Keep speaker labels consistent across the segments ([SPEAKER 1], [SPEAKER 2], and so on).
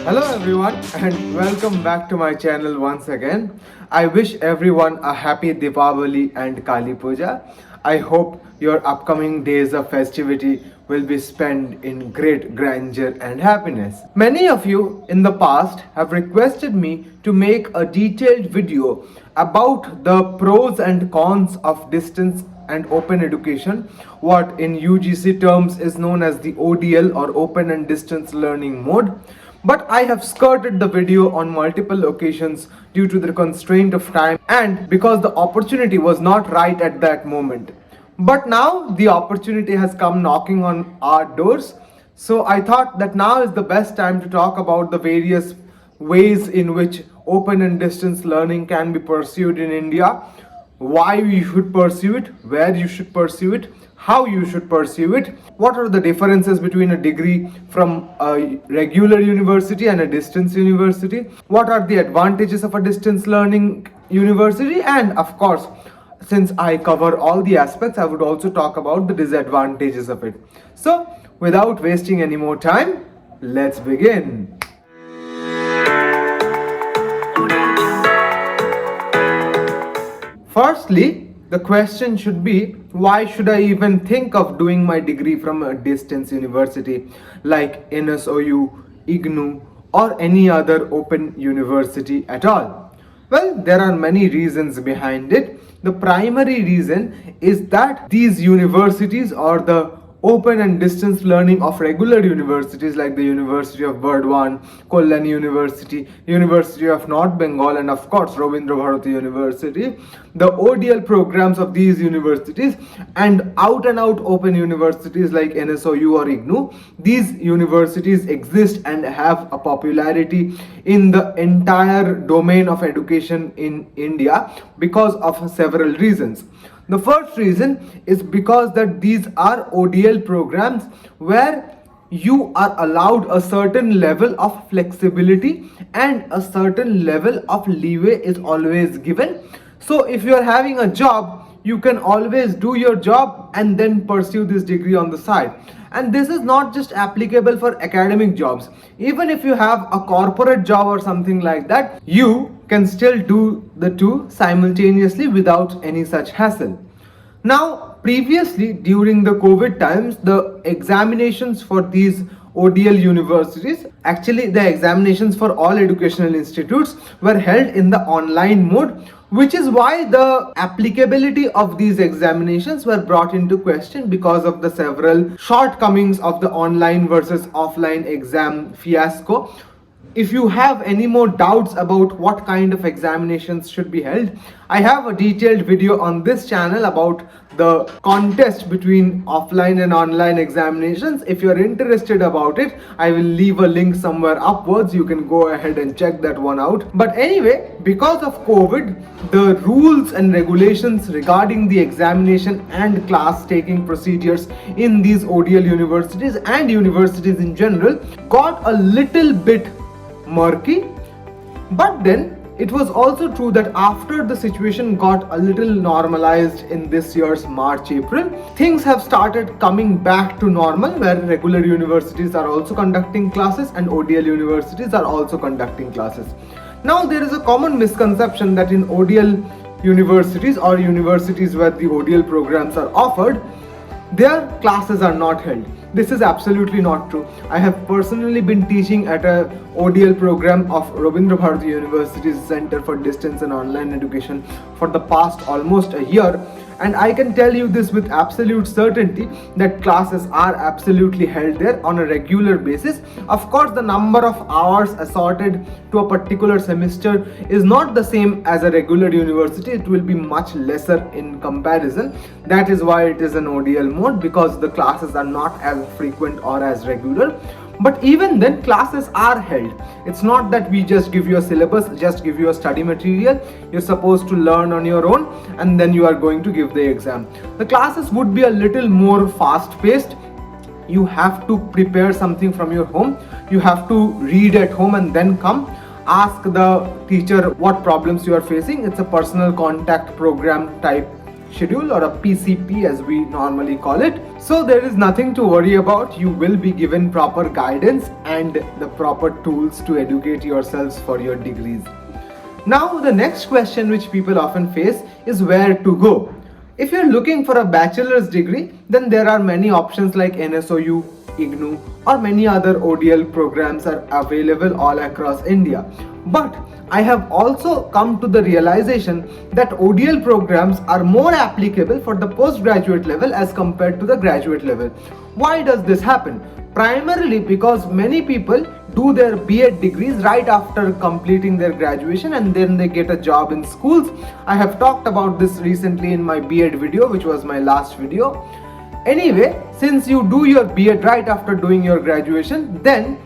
[SPEAKER 1] Hello everyone and welcome back to my channel once again. I wish everyone a happy Deepavali and Kali Puja. I hope your upcoming days of festivity will be spent in great grandeur and happiness. Many of you in the past have requested me to make a detailed video about the pros and cons of distance and open education, what in UGC terms is known as the ODL or open and distance learning mode. But I have skirted the video on multiple occasions due to the constraint of time and because the opportunity was not right at that moment. But now the opportunity has come knocking on our doors. So I thought that now is the best time to talk about the various ways in which open and distance learning can be pursued in India, why you should pursue it, where you should pursue it, how you should pursue it, what are the differences between a degree from a regular university and a distance university, what are the advantages of a distance learning university, and of course, since I cover all the aspects, I would also talk about the disadvantages of it. So, without wasting any more time, let's begin. Firstly, the question should be, why should I even think of doing my degree from a distance university like NSOU, IGNOU, or any other open university at all? Well, there are many reasons behind it. The primary reason is that these universities or the open and distance learning of regular universities like the University of Burdwan, Kollam University, University of North Bengal, and of course Rabindra Bharati University, the ODL programs of these universities and out open universities like NSOU or IGNOU, these universities exist and have a popularity in the entire domain of education in India because of several reasons. The first reason is because that these are ODL programs where you are allowed a certain level of flexibility and a certain level of leeway is always given. So if you are having a job, you can always do your job and then pursue this degree on the side. And this is not just applicable for academic jobs. Even if you have a corporate job or something like that, you can still do the two simultaneously without any such hassle. Now, previously during the COVID times, the examinations for these ODL universities, actually the examinations for all educational institutes were held in the online mode, which is why the applicability of these examinations were brought into question because of the several shortcomings of the online versus offline exam fiasco. If you have any more doubts about what kind of examinations should be held, I have a detailed video on this channel about the contest between offline and online examinations. If you're interested about it, I will leave a link somewhere upwards. You can go ahead and check that one out. But anyway, because of COVID, the rules and regulations regarding the examination and class taking procedures in these ODL universities and universities in general got a little bit murky. But then it was also true that after the situation got a little normalized in this year's March-April, things have started coming back to normal where regular universities are also conducting classes and ODL universities are also conducting classes. Now there is a common misconception that in ODL universities or universities where the ODL programs are offered, their classes are not held. This is absolutely not true. I have personally been teaching at a ODL program of Rabindra Bharati University's Center for Distance and Online Education for the past almost a year, and I can tell you this with absolute certainty that classes are absolutely held there on a regular basis. Of course, the number of hours assorted to a particular semester is not the same as a regular university. It will be much lesser in comparison. That is why it is an ODL mode, because the classes are not as frequent or as regular. But even then, classes are held. It's not that we just give you a syllabus, just give you a study material. You're supposed to learn on your own and then you are going to give the exam. The classes would be a little more fast-paced. You have to prepare something from your home. You have to read at home and then come. Ask the teacher what problems you are facing. It's a personal contact program type schedule, or a PCP as we normally call it. So there is nothing to worry about. You will be given proper guidance and the proper tools to educate yourselves for your degrees. Now the next question which people often face is where to go. If you're looking for a bachelor's degree, then there are many options like NSOU, IGNU, or many other ODL programs are available all across India. But I have also come to the realization that ODL programs are more applicable for the postgraduate level as compared to the graduate level. Why does this happen? Primarily because many people do their B.Ed degrees right after completing their graduation and then they get a job in schools. I have talked about this recently in my B.Ed video, which was my last video. Anyway, since you do your B.Ed right after doing your graduation, then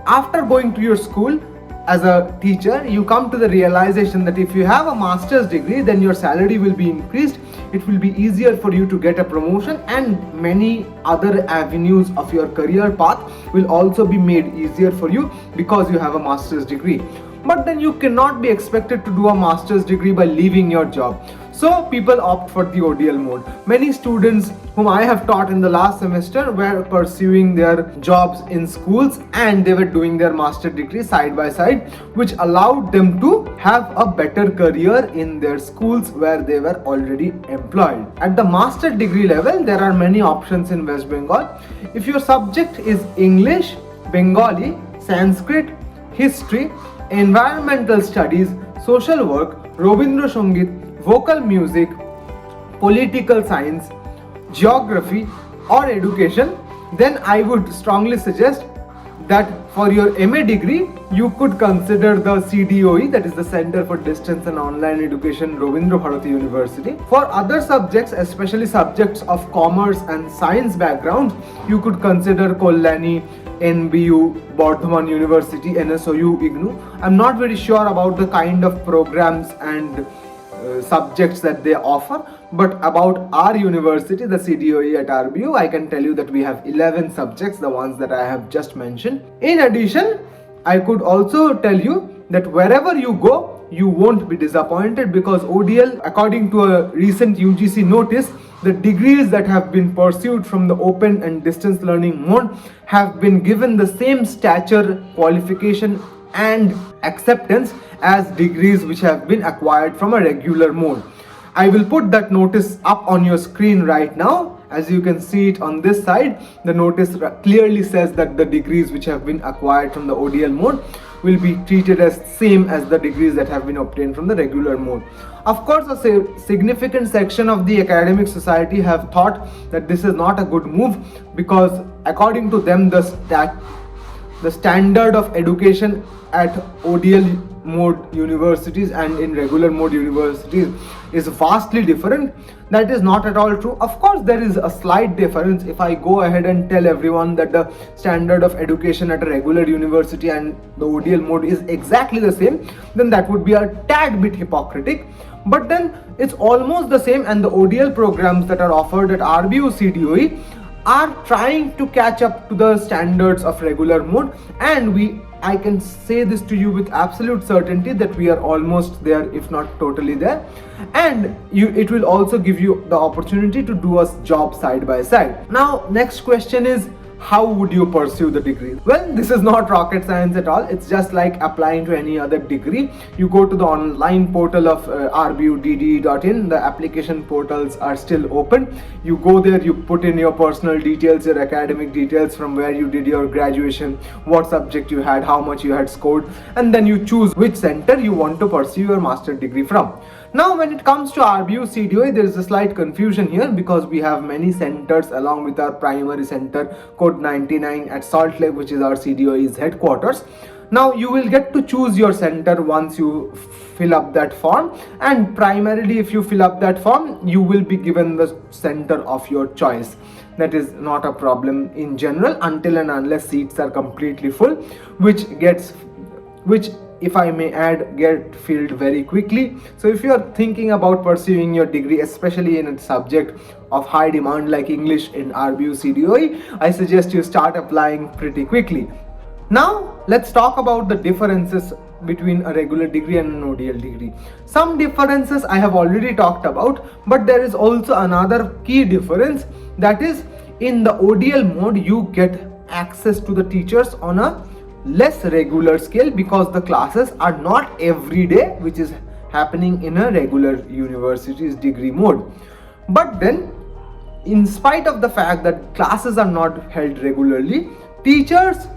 [SPEAKER 1] after going to your school as a teacher, you come to the realization that if you have a master's degree, then your salary will be increased, it will be easier for you to get a promotion, and many other avenues of your career path will also be made easier for you because you have a master's degree. But then you cannot be expected to do a master's degree by leaving your job. So people opt for the ODL mode. Many students whom I have taught in the last semester were pursuing their jobs in schools and they were doing their master degree side by side, which allowed them to have a better career in their schools where they were already employed. At the master degree level, there are many options in West Bengal. If your subject is English, Bengali, Sanskrit, history, environmental studies, social work, Robindra Sangit, vocal music, political science, geography, or education, then I would strongly suggest that for your MA degree, you could consider the CDOE, that is the Center for Distance and Online Education, Rabindra Bharati University. For other subjects, especially subjects of commerce and science background, you could consider Kollani, NBU, Bardhaman University, NSOU, IGNU. I'm not very sure about the kind of programs and subjects that they offer, but about our university, the CDOE at RBU, I can tell you that we have 11 subjects, the ones that I have just mentioned. In addition, I could also tell you that wherever you go, you won't be disappointed, because ODL, according to a recent UGC notice, the degrees that have been pursued from the open and distance learning mode have been given the same stature, qualification and acceptance as degrees which have been acquired from a regular mode. I will put that notice up on your screen right now. As you can see it on this side, the notice clearly says that the degrees which have been acquired from the ODL mode will be treated as same as the degrees that have been obtained from the regular mode. Of course, a significant section of the academic society have thought that this is not a good move, because according to them, the standard of education at ODL mode universities and in regular mode universities is vastly different. That is not at all true. Of course, there is a slight difference. If I go ahead and tell everyone that the standard of education at a regular university and the ODL mode is exactly the same, then that would be a tad bit hypocritic. But then it's almost the same, and the ODL programs that are offered at RBU CDOE are trying to catch up to the standards of regular mode, and I can say this to you with absolute certainty that we are almost there, if not totally there. And it will also give you the opportunity to do a job side by side. Now, next question is, how would you pursue the degree? Well, this is not rocket science at all. It's just like applying to any other degree. You go to the online portal of rbudde.in. The application portals are still open. You go there, you put in your personal details, your academic details, from where you did your graduation, what subject you had, how much you had scored, and then you choose which center you want to pursue your master degree from. Now, when it comes to RBU CDOE, there is a slight confusion here, because we have many centers along with our primary center, code 99 at Salt Lake, which is our CDOE's headquarters. Now, you will get to choose your center once you fill up that form, and primarily if you fill up that form, you will be given the center of your choice. That is not a problem in general, until and unless seats are completely full, which if I may add, get filled very quickly. So if you are thinking about pursuing your degree, especially in a subject of high demand like English in RBU CDOE, I suggest you start applying pretty quickly. Now let's talk about the differences between a regular degree and an ODL degree. Some differences I have already talked about, but there is also another key difference, that is, in the ODL mode you get access to the teachers on a less regular scale because the classes are not every day, which is happening in a regular university's degree mode. But then, in spite of the fact that classes are not held regularly, teachers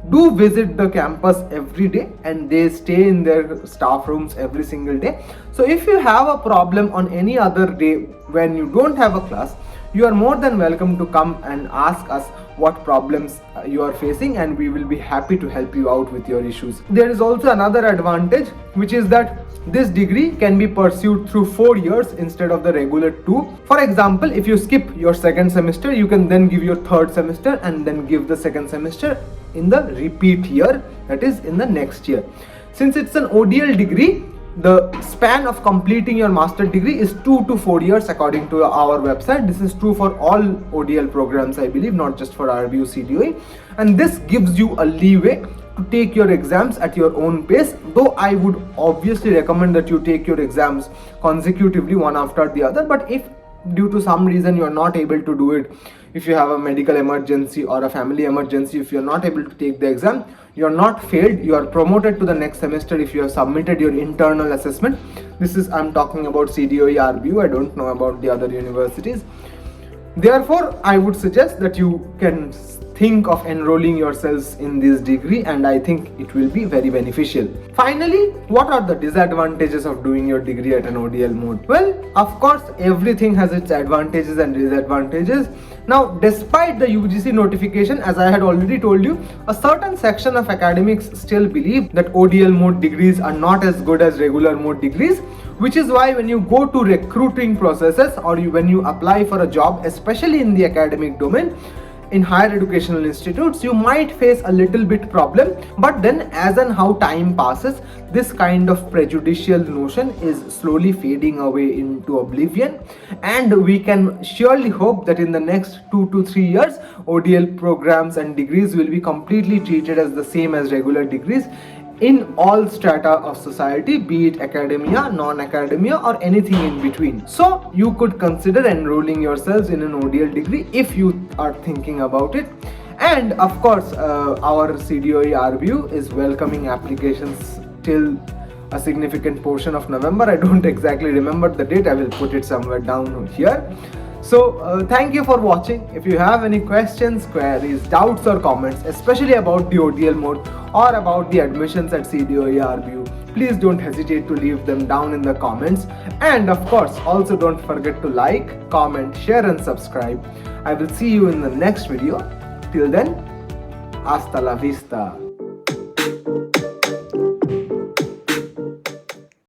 [SPEAKER 1] do visit the campus every day and they stay in their staff rooms every single day. So if you have a problem on any other day when you don't have a class, you are more than welcome to come and ask us what problems you are facing, and we will be happy to help you out with your issues. There is also another advantage, which is that this degree can be pursued through 4 years instead of the regular 2. For example, if you skip your second semester, you can then give your third semester and then give the second semester in the repeat year, that is in the next year. Since it's an ODL degree, the span of completing your master degree is 2 to 4 years according to our website. This is true for all ODL programs, I believe, not just for RBU CDOE, and this gives you a leeway to take your exams at your own pace, though I would obviously recommend that you take your exams consecutively one after the other. But if due to some reason you are not able to do it, if you have a medical emergency or a family emergency, if you are not able to take the exam, you are not failed, you are promoted to the next semester if you have submitted your internal assessment. This is, I'm talking about CDOE RBU, I don't know about the other universities. Therefore, I would suggest that you can think of enrolling yourselves in this degree, and I think it will be very beneficial. Finally, what are the disadvantages of doing your degree at an ODL mode? Well, of course, everything has its advantages and disadvantages. Now, despite the UGC notification, as I had already told you, a certain section of academics still believe that ODL mode degrees are not as good as regular mode degrees, which is why when you go to recruiting processes or when you apply for a job, especially in the academic domain, in higher educational institutes, you might face a little bit problem. But then, as and how time passes, this kind of prejudicial notion is slowly fading away into oblivion, and we can surely hope that in the next 2 to 3 years, ODL programs and degrees will be completely treated as the same as regular degrees in all strata of society, be it academia, non-academia, or anything in between. So you could consider enrolling yourselves in an ODL degree if you are thinking about it. And of course, our CDOE RBU is welcoming applications till a significant portion of November. I don't exactly remember the date, I will put it somewhere down here. So thank you for watching. If you have any questions, queries, doubts or comments, especially about the ODL mode or about the admissions at CDOE RBU, please don't hesitate to leave them down in the comments. And of course, also don't forget to like, comment, share and subscribe. I will see you in the next video. Till then, hasta la vista.